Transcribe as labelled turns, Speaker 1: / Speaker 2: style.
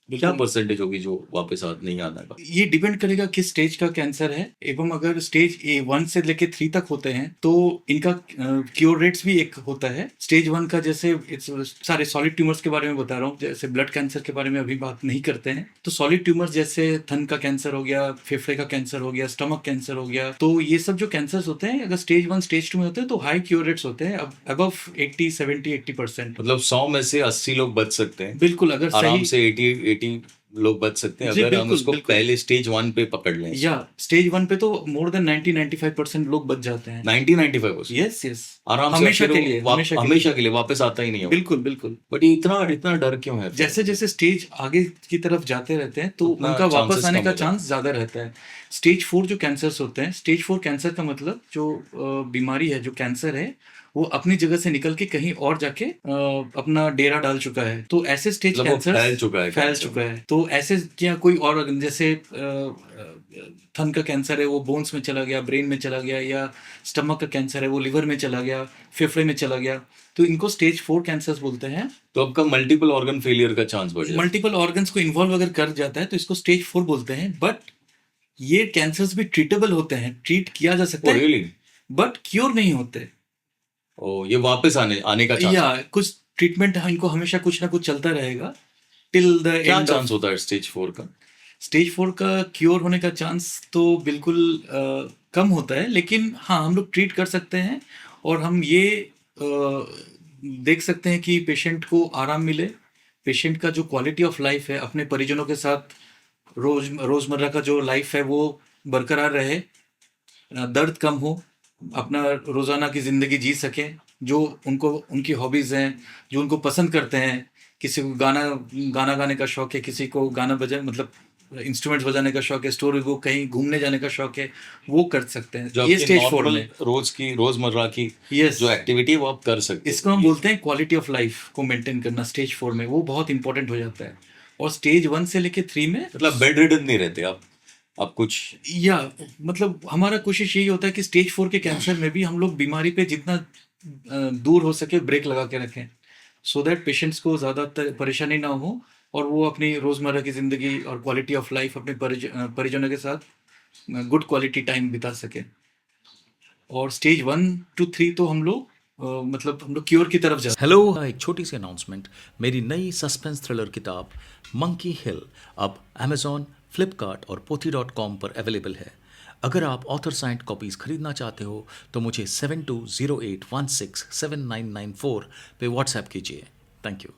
Speaker 1: क्या
Speaker 2: बिल्कुल।
Speaker 1: परसेंटेज होगी जो वापस नहीं आने का?
Speaker 2: ये डिपेंड करेगा किस स्टेज का कैंसर है, एवं अगर स्टेज A1 से लेके 3 तक होते हैं तो इनका क्योर रेट्स भी एक होता है। स्टेज 1 का जैसे सारे सॉलिड ट्यूमर्स के बारे में बता रहा हूँ, जैसे ब्लड कैंसर के बारे में अभी बात नहीं करते हैं। तो सॉलिड ट्यूमर्स जैसे थन का कैंसर हो गया, फेफड़े का कैंसर हो गया, स्टमक कैंसर हो गया, तो ये सब जो कैंसर्स होते हैं अगर स्टेज 1 स्टेज 2 में होते हैं तो हाई क्योर रेट्स होते हैं, अबव 80-70-80%।
Speaker 1: मतलब 100 में से 80 लोग बच सकते हैं
Speaker 2: बिल्कुल, अगर
Speaker 1: आराम
Speaker 2: सही।
Speaker 1: से। 80 लोग बच सकते हैं
Speaker 2: जी
Speaker 1: अगर हम
Speaker 2: बिल्कुल
Speaker 1: उसको
Speaker 2: बिल्कुल।
Speaker 1: पहले स्टेज 1 पे पकड़ लें।
Speaker 2: या स्टेज 1 पे तो मोर देन 90-95% लोग बच जाते हैं।
Speaker 1: 90-95%?
Speaker 2: Yes yes.
Speaker 1: आराम से।
Speaker 2: हमेशा
Speaker 1: फिर
Speaker 2: के
Speaker 1: वो
Speaker 2: लिए, हमेशा के लिए।
Speaker 1: हमेशा के लिए वापस आता ही नहीं है वो।
Speaker 2: बिल्कुल बिल्कुल।
Speaker 1: बट ये इतना इतना डर क्यों है फिर?
Speaker 2: जैसे जैसे स्टेज आगे की तरफ जाते रहते हैं तो
Speaker 1: उतना
Speaker 2: उनका वापस
Speaker 1: chances
Speaker 2: आने
Speaker 1: कम
Speaker 2: का
Speaker 1: हो जाते
Speaker 2: चांस ज्यादा रहता है। स्टेज 4 जो कैंसर्स होते हैं, स्टेज 4 कैंसर का मतलब जो बीमारी है, जो कैंसर है, वो अपनी जगह से निकल के कहीं और जाके अपना डेरा डाल चुका है। तो ऐसे स्टेज
Speaker 1: मतलब वो
Speaker 2: कैंसर
Speaker 1: फैल चुका है
Speaker 2: फैल
Speaker 1: कैंसर।
Speaker 2: चुका है। तो ऐसे क्या कोई और जैसे थन का कैंसर है वो बोन्स में चला गया, ब्रेन में चला गया, या स्टमक का कैंसर है वो लिवर में चला गया, फेफड़े में चला गया, तो इनको स्टेज 4 कैंसर्स बोलते हैं।
Speaker 1: तो आपका मल्टीपल ऑर्गन फेलियर का चांस बढ़ जाता
Speaker 2: मल्टीपल ऑर्गन्स को इन्वॉल्व अगर कर जाता है तो इसको स्टेज 4 बोलते हैं। बट ये कैंसर्स भी ट्रीटेबल होते हैं, ट्रीट किया जा सकता
Speaker 1: है।
Speaker 2: है,
Speaker 1: रियली?
Speaker 2: बट क्योर नहीं होते।
Speaker 1: ओ, ये वापस आने आने का चांस?
Speaker 2: या कुछ ट्रीटमेंट इनको हमेशा कुछ ना कुछ चलता रहेगा टिल द
Speaker 1: क्या
Speaker 2: एंड
Speaker 1: चांस
Speaker 2: ऑफ।
Speaker 1: होता है स्टेज 4 का?
Speaker 2: स्टेज 4 का क्योर होने का चांस तो बिल्कुल कम होता है, लेकिन हाँ हम लोग ट्रीट कर सकते हैं। और हम ये देख सकते हैं कि पेशेंट को आराम मिले, पेशेंट का जो क्वालिटी ऑफ लाइफ है अपने परिजनों के साथ, रोजमर्रा का जो लाइफ है वो बरकरार रहे, दर्द कम हो, अपना रोजाना की जिंदगी जी सकें, जो उनको उनकी हॉबीज हैं, जो उनको पसंद करते हैं। किसी को गाना गाना गाने का शौक है, किसी को गाना बजा मतलब इंस्ट्रूमेंट्स बजाने का शौक है, स्टोरी बुक, कहीं घूमने जाने का शौक है, वो कर सकते हैं
Speaker 1: जो
Speaker 2: ये
Speaker 1: आपकी
Speaker 2: स्टेज 4
Speaker 1: नॉर्मल
Speaker 2: में।
Speaker 1: रोजमर्रा की
Speaker 2: यस,
Speaker 1: जो एक्टिविटी है वो आप कर सकते
Speaker 2: इसको
Speaker 1: हो।
Speaker 2: हम बोलते हैं क्वालिटी ऑफ लाइफ को मेंटेन करना। स्टेज 4 में वो बहुत इंपॉर्टेंट हो जाता है। और स्टेज 1 से लेके 3 में
Speaker 1: मतलब बेड रिडन नहीं रहते आप कुछ?
Speaker 2: या मतलब हमारा कोशिश यही होता है कि स्टेज 4 के कैंसर में भी हम लोग बीमारी पे जितना दूर हो सके ब्रेक लगा के रखें, सो दैट पेशेंट्स को ज़्यादातर परेशानी ना हो और वो अपनी रोज़मर्रा की ज़िंदगी और क्वालिटी ऑफ लाइफ अपने परिजनों के साथ गुड क्वालिटी टाइम बिता सके। और स्टेज 1 to 3 तो हम लोग मतलब हम लोग क्योर की तरफ जा।
Speaker 3: हेलो, एक छोटी सी अनाउंसमेंट। मेरी नई सस्पेंस थ्रिलर किताब मंकी हिल अब अमेजॉन, फ्लिपकार्ट और पोथी.com पर अवेलेबल है। अगर आप ऑथर साइंड कॉपीज़ खरीदना चाहते हो तो मुझे 7208167994 पे व्हाट्सएप कीजिए। Thank you.